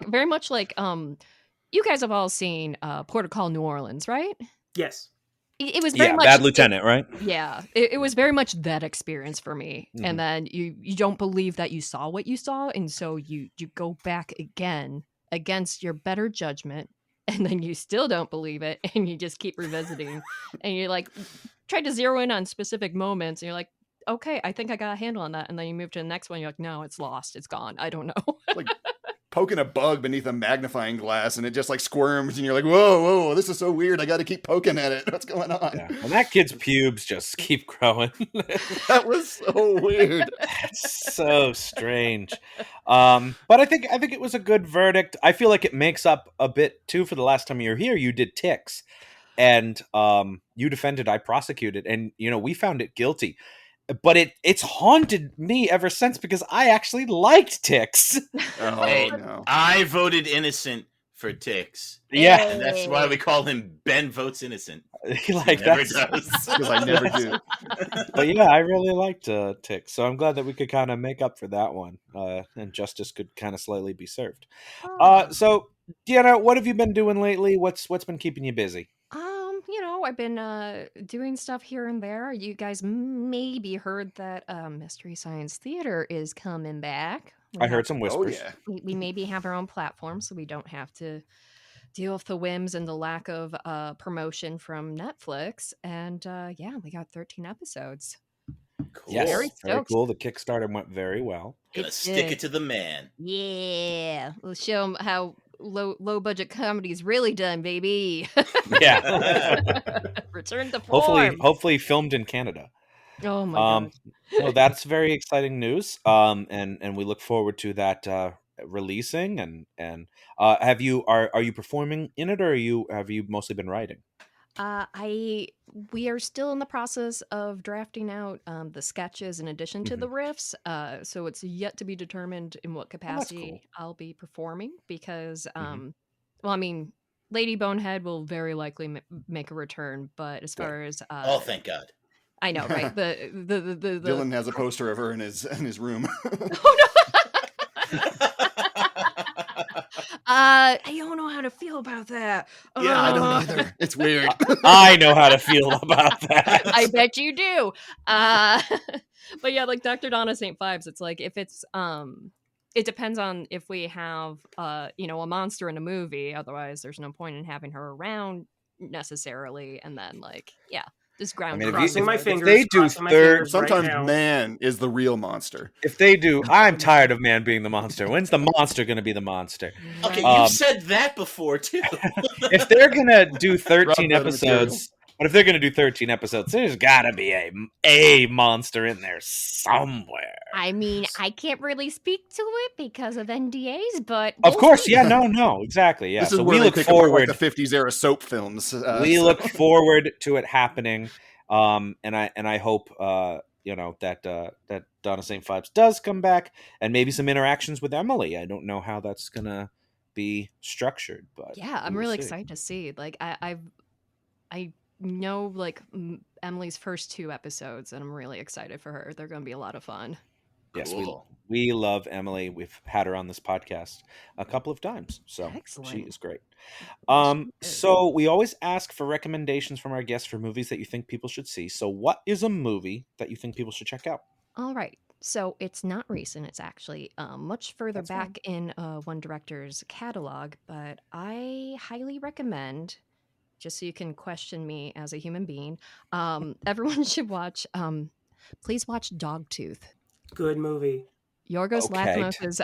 very much like you guys have all seen Port of Call New Orleans, right? Yes. It was very much Bad Lieutenant, right? Yeah, it was very much that experience for me. Mm-hmm. And then you don't believe that you saw what you saw, and so you go back again against your better judgment, and then you still don't believe it, and you just keep revisiting, and you're like try to zero in on specific moments, and you're like, okay, I think I got a handle on that, and then you move to the next one, you're like, no, it's lost, it's gone, I don't know. Like poking a bug beneath a magnifying glass, and it just like squirms, and you're like, whoa, this is so weird, I got to keep poking at it. What's going on? Yeah. And that kid's pubes just keep growing. That was so weird. That's so strange. But I think it was a good verdict. I feel like it makes up a bit too. For the last time you were here, you did Ticks, and you defended, I prosecuted, and we found it guilty. But it's haunted me ever since because I actually liked Ticks. No. I voted innocent for Ticks. Yeah. And that's why we call him Ben Votes Innocent. He never does. Because I never do. But yeah, I really liked Ticks. So I'm glad that we could kind of make up for that one. And justice could kind of slightly be served. So, Deanna, what have you been doing lately? What's been keeping you busy? I've been doing stuff here and there. You guys maybe heard that Mystery Science Theater is coming back. I heard some whispers. Oh, yeah. We maybe have our own platform, so we don't have to deal with the whims and the lack of promotion from Netflix. And we got 13 episodes. Cool. Yes, very cool. The Kickstarter went very well. Gonna stick it to the man. Yeah, we'll show them how low budget comedy's really done, baby. Yeah. Return to form. Hopefully filmed in Canada. Oh my god. So that's very exciting news. And we look forward to that releasing. And are you performing in it, or have you mostly been writing? We are still in the process of drafting out the sketches in addition to the riffs. So it's yet to be determined in what capacity I'll be performing because, Lady Bonehead will very likely make a return, but as far as Oh, thank God. I know, right? The Dylan has a poster of her in his room. Oh no! I don't know how to feel about that. Yeah, I don't either. It's weird. I know how to feel about that. I bet you do. But yeah, like Dr. Donna St. Phibes, it's like if it's it depends on if we have a monster in a movie. Otherwise, there's no point in having her around necessarily. And then just ground. Crossing my fingers. They do crossing my third. fingers right Sometimes now. man is the real monster. If they do, I'm tired of man being the monster. When's the monster going to be the monster? Okay, Um, you've said that before too. If they're going to do 13 Drop that episodes, but if they're going to do 13 episodes, there's got to be a monster in there somewhere. I mean, I can't really speak to it because of NDAs, but Of we'll course, see. yeah, no, exactly, yeah. This is So where we they look pick apart, forward. like the 50s era soap films. We so- look forward to it happening, and I hope that Donna St. Phibes does come back, and maybe some interactions with Emily. I don't know how that's gonna be structured, but Yeah, I'm we'll really see. excited to see. Like I know like Emily's first 2 episodes, and I'm really excited for her. They're going to be a lot of fun. Yes, Cool. we love Emily. We've had her on this podcast a couple of times, so she Excellent. is great. She is. So we always ask for recommendations from our guests for movies that you think people should see. So what is a movie that you think people should check out? All right. So it's not recent. It's actually much further That's back in one director's catalog, but I highly recommend, just so you can question me as a human being, everyone should watch, please watch Dogtooth. Good movie. Yorgos Okay. Lanthimos'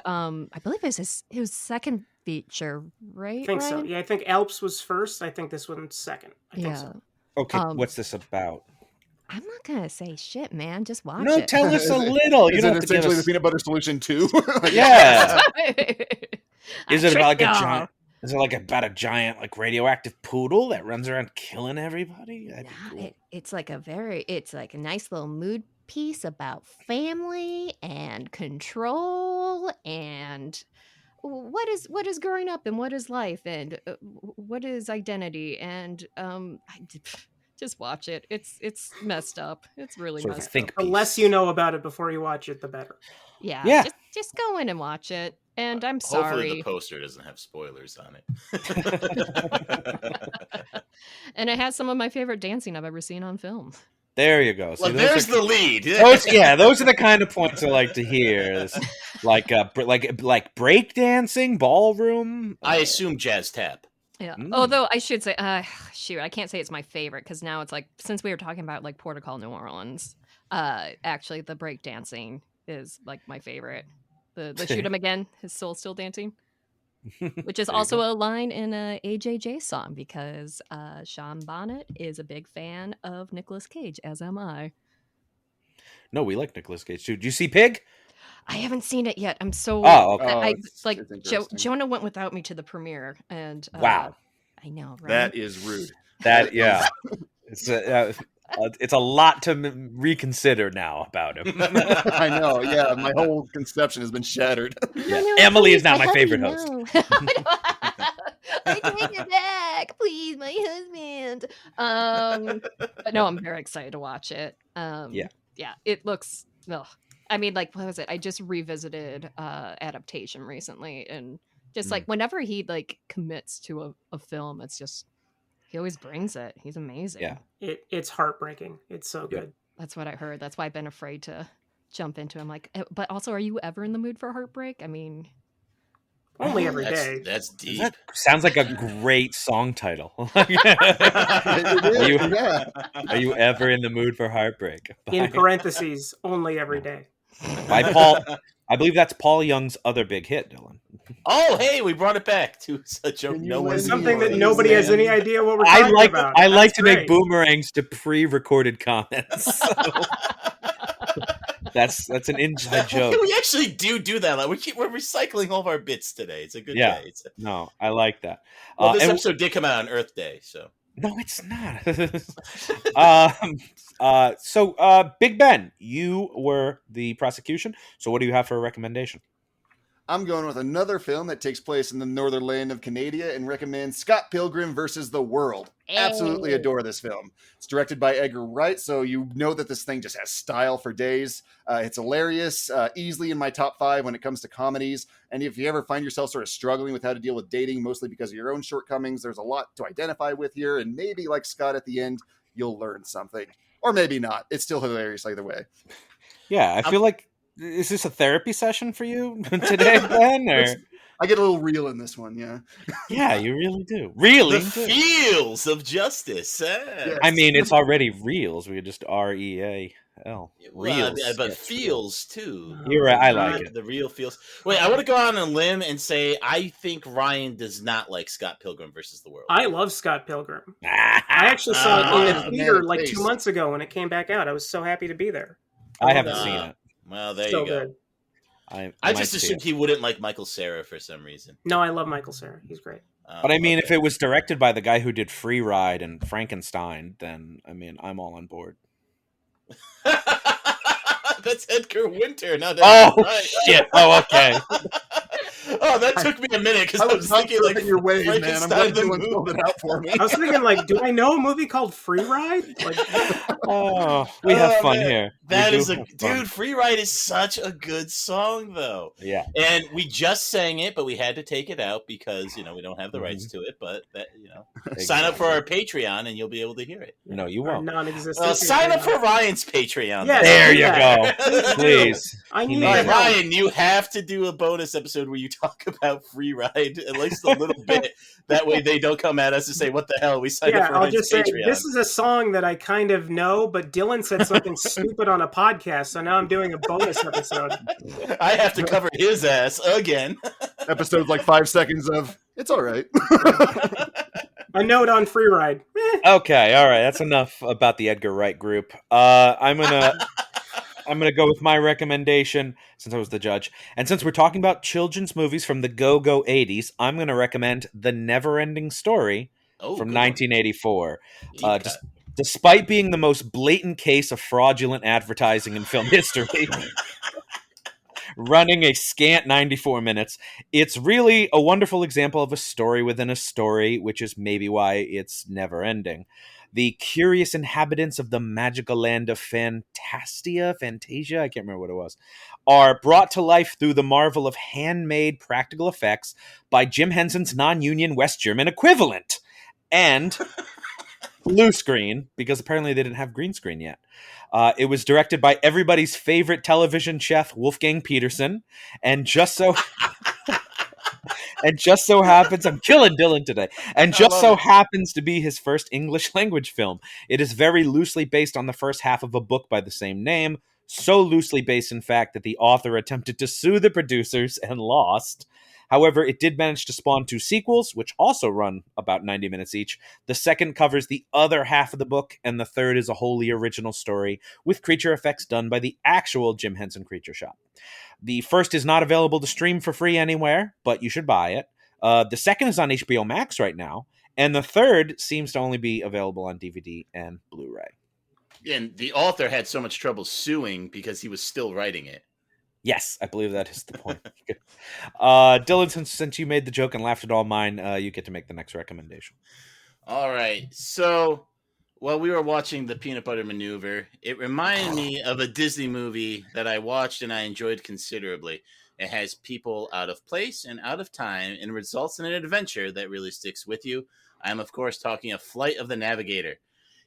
I believe it was his second feature, right? I think so. Ryan? Yeah, I think Alps was first. I think this one's second. I think Yeah. so. Okay, Um, what's this about? I'm not gonna say shit, man. Just watch No, it. tell us a little. You Is don't it have to give essentially us. the peanut butter solution too? Yeah. I Is it about like tricked a y'all. giant? Is it like about a giant like radioactive poodle that runs around killing everybody? That'd be Nah, cool. it's like a nice little mood piece about family and control and what is growing up and what is life and what is identity and just watch it. It's messed up. It's really Sort of a messed think up. The piece. less you know about it before you watch it, the better. Yeah, Yeah. Just go in and watch it. And I'm Hopefully sorry. the poster doesn't have spoilers on it. And it has some of my favorite dancing I've ever seen on film. There you go. See, Well, those there's are- the lead. those are the kind of points I like to hear. It's like break dancing, ballroom. I assume jazz tap. Yeah. Mm. Although I should say, shoot, I can't say it's my favorite because now it's like, since we were talking about like Portugal, New Orleans, actually the break dancing is like my favorite. The shoot him again, his soul's still dancing, which is There you also go. a line in a AJJ song because Sean Bonnet is a big fan of Nicolas Cage, as am I. No, we like Nicolas Cage too. Did you see Pig? I haven't seen it yet. I'm so Oh, okay. Oh, I it's like interesting. Jonah went without me to the premiere, and Wow. I know, right? That is rude. That yeah, it's a lot to reconsider now about him. I know. Yeah, my whole conception has been shattered. Yeah. no, Emily is please, not my hubby, favorite host. no. I take it back, please, my husband. But no, I'm very excited to watch it. Yeah. It looks. Ugh. I mean, like, what was it? I just revisited Adaptation recently, and just like whenever he like commits to a film, it's just he always brings it. He's amazing. Yeah. It's heartbreaking. It's so Yeah. good. That's what I heard. That's why I've been afraid to jump into him. Like, but also, are you ever in the mood for heartbreak? I mean, Only every day. That's deep. That sounds like a great song title. It is, you- yeah. Are you ever in the mood for heartbreak? In parentheses, only every day. By Paul, I believe that's Paul Young's other big hit, Dylan. Oh, hey, we brought it back to such a Can you no one. lend me Something that your nobody has any hand? idea what we're I talking like about. I like That's to make great. boomerangs to pre-recorded comments. So that's an inside joke. We actually do that. Like we're recycling all of our bits today. It's a good Yeah. day. No, I like that. Well, this and- episode did come out on Earth Day, so No, it's not. Big Ben, you were the prosecution. So what do you have for a recommendation? I'm going with another film that takes place in the northern land of Canada and recommend Scott Pilgrim versus the World. Absolutely adore this film. It's directed by Edgar Wright, so you know that this thing just has style for days. It's hilarious, easily in my top 5 when it comes to comedies. And if you ever find yourself sort of struggling with how to deal with dating, mostly because of your own shortcomings, there's a lot to identify with here. And maybe, like Scott at the end, you'll learn something. Or maybe not. It's still hilarious either way. Yeah, I feel like, is this a therapy session for you today, Ben? Or? I get a little real in this one, yeah. Yeah, you really do. Really? The feels of justice. Yes. I mean, it's already reels. We just REAL. Reels. But feels, too. You're right. I like it. The real feels. Wait, I want to go on a limb and say I think Ryan does not like Scott Pilgrim versus the World. I love Scott Pilgrim. I actually saw it in the theater like 2 months ago when it came back out. I was so happy to be there. I haven't seen it. Well, there So you go. good. I just assumed he wouldn't like Michael Cera for some reason. No, I love Michael Cera. He's great. But I mean, if it was directed by the guy who did Free Ride and Frankenstein, then, I mean, I'm all on board. That's Edgar Winter. Now shit. Oh, okay. Oh, that took me a minute because I was thinking like your ways, man. I'm glad you pulled it out for me. I was thinking, like, do I know a movie called Free Ride? Like, we have fun here. That is dude. Free Ride is such a good song, though. Yeah, and we just sang it, but we had to take it out because we don't have the rights to it. But that sign up for our Patreon and you'll be able to hear it. No, you won't. Non-existent. Sign up for Ryan's Patreon. Yeah, there you go. Please. I need Ryan, you have to do a bonus episode where you talk about Free Ride at least a little bit. That way they don't come at us and say, what the hell, we signed up for Ryan's Patreon. Say, this is a song that I kind of know, but Dylan said something stupid on a podcast, so now I'm doing a bonus episode. I have to cover his ass again. Episode's like 5 seconds of, it's all right. A note on Free Ride. Okay, all right, that's enough about the Edgar Wright group. I'm gonna go with my recommendation since I was the judge, and since we're talking about children's movies from the go-go 80s, I'm gonna recommend The Never-Ending Story from 1984. Despite being the most blatant case of fraudulent advertising in film history, running a scant 94 minutes, it's really a wonderful example of a story within a story, which is maybe why it's never ending. The curious inhabitants of the magical land of Fantasia, I can't remember what it was, are brought to life through the marvel of handmade practical effects by Jim Henson's non-union West German equivalent. And blue screen, because apparently they didn't have green screen yet. It was directed by everybody's favorite television chef, Wolfgang Peterson, and just so happens, I'm killing Dylan today, and just so happens to be his first English language film. It is very loosely based on the first half of a book by the same name, so loosely based, in fact, that the author attempted to sue the producers and lost. However, it did manage to spawn 2 sequels, which also run about 90 minutes each. The second covers the other half of the book, and the third is a wholly original story with creature effects done by the actual Jim Henson Creature Shop. The first is not available to stream for free anywhere, but you should buy it. The second is on HBO Max right now, and the third seems to only be available on DVD and Blu-ray. And the author had so much trouble suing because he was still writing it. Yes, I believe that is the point. Dylan, since you made the joke and laughed at all mine, you get to make the next recommendation. All right. So while we were watching The Peanut Butter Maneuver, it reminded me of a Disney movie that I watched and I enjoyed considerably. It has people out of place and out of time and results in an adventure that really sticks with you. I'm, of course, talking of Flight of the Navigator.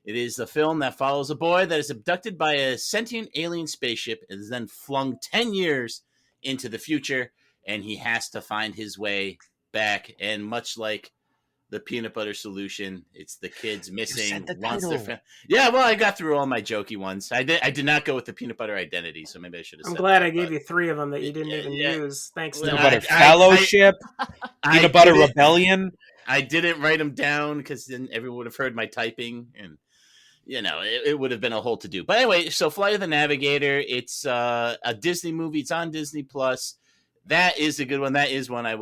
It is a film that follows a boy that is abducted by a sentient alien spaceship and is then flung 10 years into the future, and he has to find his way back. And much like the Peanut Butter Solution, it's the kids missing. Yeah, well, I got through all my jokey ones. I did not go with the Peanut Butter Identity, so maybe I should have said I'm glad that, I gave you 3 of them that you didn't even use. Thanks, Peanut Butter Fellowship, Peanut Butter Rebellion. I didn't write them down because then everyone would have heard my typing, and it would have been a whole to-do. But anyway, so Flight of the Navigator, it's a Disney movie. It's on Disney+. That is a good one. That is one I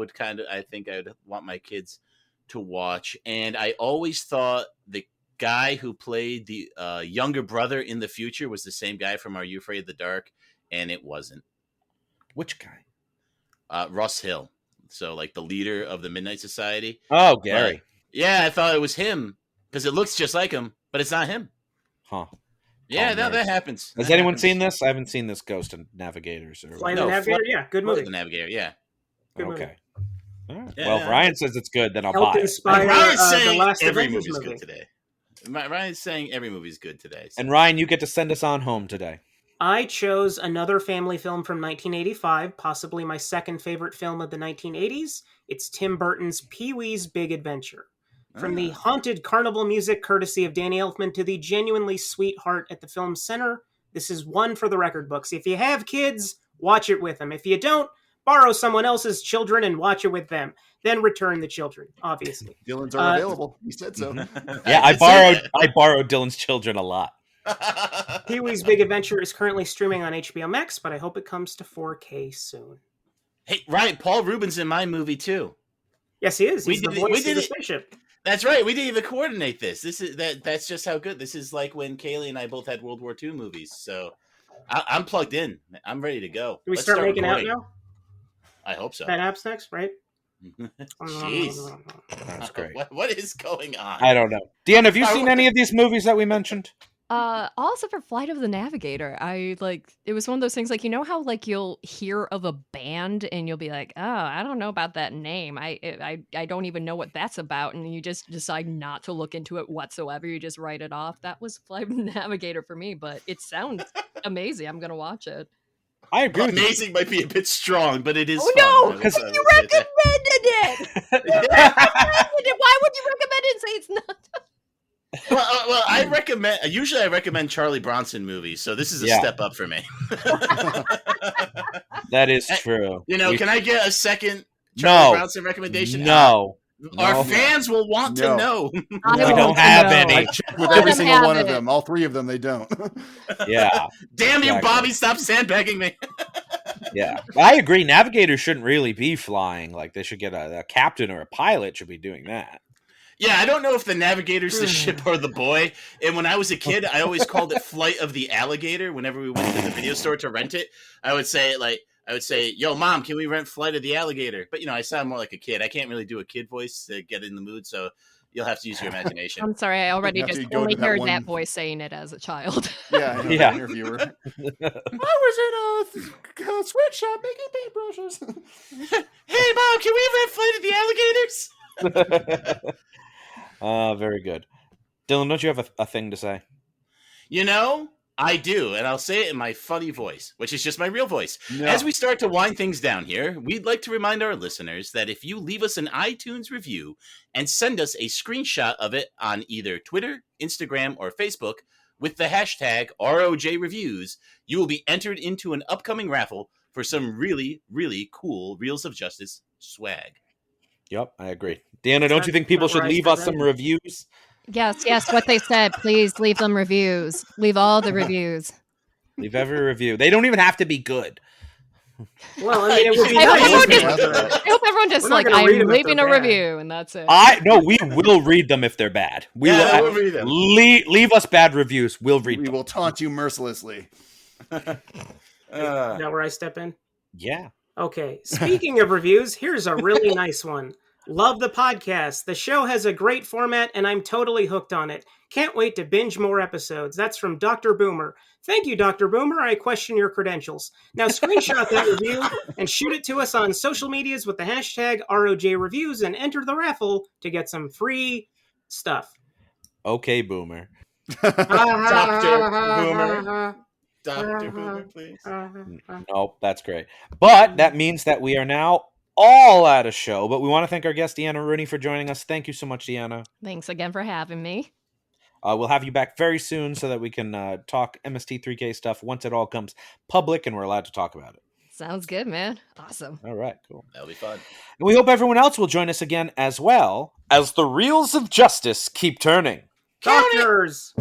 think I would want my kids to watch. And I always thought the guy who played the younger brother in the future was the same guy from Are You Afraid of the Dark? And it wasn't. Which guy? Russ Hill. So like the leader of the Midnight Society. Oh, Gary. But, yeah, I thought it was him because it looks just like him, but it's not him. Huh. Yeah, Oh, that happens. Has That anyone happens. seen this? I haven't seen this Ghost and Navigators. Or Flight of the Navigator, yeah, good Flight movie. of the Navigator, yeah. Good movie. Okay. All right. Yeah. Well, if Ryan says it's good, then I'll Helped buy it. inspire Ryan's the saying last every Avengers movie's movie. good today. Ryan's saying every movie's good today. So. And Ryan, you get to send us on home today. I chose another family film from 1985, possibly my second favorite film of the 1980s. It's Tim Burton's Pee-wee's Big Adventure. From the haunted carnival music courtesy of Danny Elfman to the genuinely sweet heart at the film's center, this is one for the record books. If you have kids, watch it with them. If you don't, borrow someone else's children and watch it with them. Then return the children, obviously. Dylan's are available. He said so. Yeah, I borrowed Dylan's children a lot. Pee-wee's Big Adventure is currently streaming on HBO Max, but I hope it comes to 4K soon. Hey, Ryan, Paul Rubin's in my movie too. Yes, he is. He's the voice of the it. spaceship. That's right. We didn't even coordinate this. That's just how good. This is like when Kaylee and I both had World War II movies. So I'm plugged in. I'm ready to go. Do we Let's start making recording. out now? I hope so. That app's next, right? Jeez. That's great. What is going on? I don't know. Deanna, have you seen any of these movies that we mentioned? All except for Flight of the Navigator. It was one of those things like, you know how like you'll hear of a band and you'll be like, oh, I don't know about that name. I don't even know what that's about. And you just decide not to look into it whatsoever. You just write it off. That was Flight of the Navigator for me, but it sounds amazing. I'm going to watch it. I agree with you. Amazing might be a bit strong, but it is fun. No, Because you recommended it. Why would you recommend it and say it's not? Well, I usually recommend Charlie Bronson movies, so this is a step up for me. That is true. Can I get a second Charlie Bronson recommendation? No. Our fans will want to know. We don't have any. I checked with every single one of them. All three of them, they don't. Yeah. Damn you, Bobby! Stop sandbagging me. Yeah, I agree. Navigators shouldn't really be flying. Like they should get a captain or a pilot should be doing that. Yeah, I don't know if the Navigator's the ship or the boy. And when I was a kid, I always called it Flight of the Alligator. Whenever we went to the video store to rent it, I would say, yo, Mom, can we rent Flight of the Alligator? But, I sound more like a kid. I can't really do a kid voice to get in the mood, so you'll have to use your imagination. I'm sorry, I already just only heard that voice saying it as a child. Yeah, I know, the interviewer. I was in a sweatshop making paintbrushes. Hey, Mom, can we rent Flight of the Alligators? Very good. Dylan, don't you have a thing to say? I do, and I'll say it in my funny voice, which is just my real voice. No. As we start to wind things down here, we'd like to remind our listeners that if you leave us an iTunes review and send us a screenshot of it on either Twitter, Instagram, or Facebook with the hashtag ROJ-Reviews, you will be entered into an upcoming raffle for some really, really cool Reels of Justice swag. Yep, I agree. Deanna, don't you think people should leave us some reviews? Yes, what they said. Please leave them reviews. Leave all the reviews. Leave every review. They don't even have to be good. Well, I mean, it would be I nice. hope everyone just like, I'm leaving a review, and that's it. No, we will read them if they're bad. We'll read them. Leave us bad reviews. We'll read them. We will taunt you mercilessly. Now where I step in? Yeah. Okay. Speaking of reviews, here's a really nice one. Love the podcast. The show has a great format, and I'm totally hooked on it. Can't wait to binge more episodes. That's from Dr. Boomer. Thank you, Dr. Boomer. I question your credentials. Now screenshot that review and shoot it to us on social medias with the hashtag ROJ-Reviews and enter the raffle to get some free stuff. Okay, Boomer. Dr. Boomer. Dr. Boomer, please. Nope, that's great. But that means that we are now all out of show, but we want to thank our guest, Deanna Rooney, for joining us. Thank you so much, Deanna. Thanks again for having me. We'll have you back very soon so that we can talk MST3K stuff once it all comes public and we're allowed to talk about it. Sounds good, man. Awesome. All right, cool. That'll be fun. And we hope everyone else will join us again as well as the Reels of Justice keep turning. Doctors!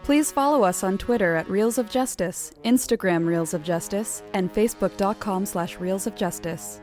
Please follow us on Twitter at Reels of Justice, Instagram Reels of Justice, and Facebook.com/Reels of Justice.